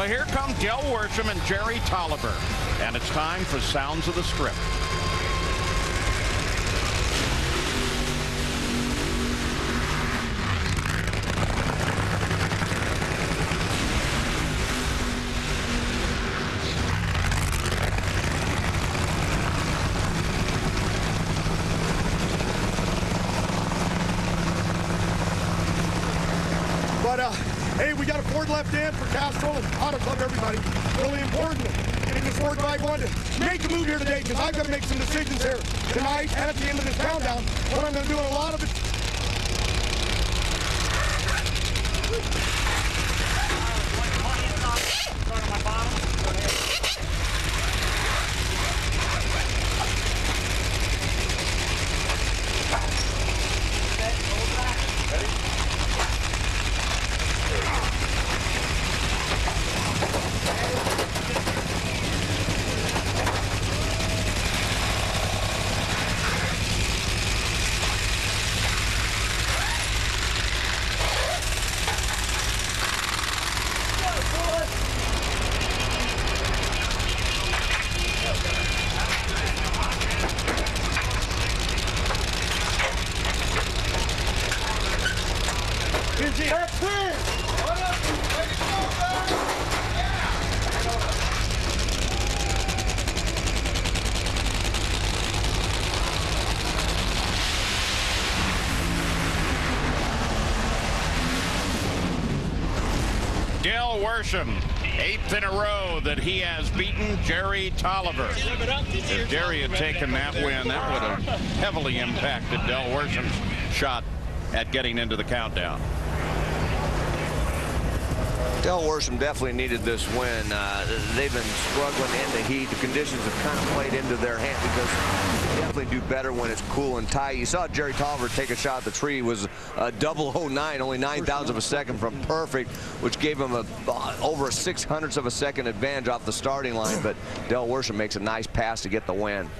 Well, here come Del Worsham and Jerry Toliver, and it's time for Sounds of the Strip. But, hey, we got a Ford left hand for Castro and Auto Club, everybody. Really important getting this Ford drive going to make a move here today, because I've got to make some decisions here tonight and at the end of this countdown. What I'm going to do in a lot of it. Del Worsham, 8th in a row that he has beaten Jerry Toliver. If Jerry had taken that win, that would have heavily impacted Del Worsham's shot at getting into the countdown. Del Worsham definitely needed this win. They've been struggling in the heat. The conditions have kind of played into their hand, because they definitely do better when it's cool and tight. You saw Jerry Toliver take a shot at the tree. It was a 009, only 9,000 of a second from perfect, which gave him over a 600th of a second advantage off the starting line. But Del Worsham makes a nice pass to get the win.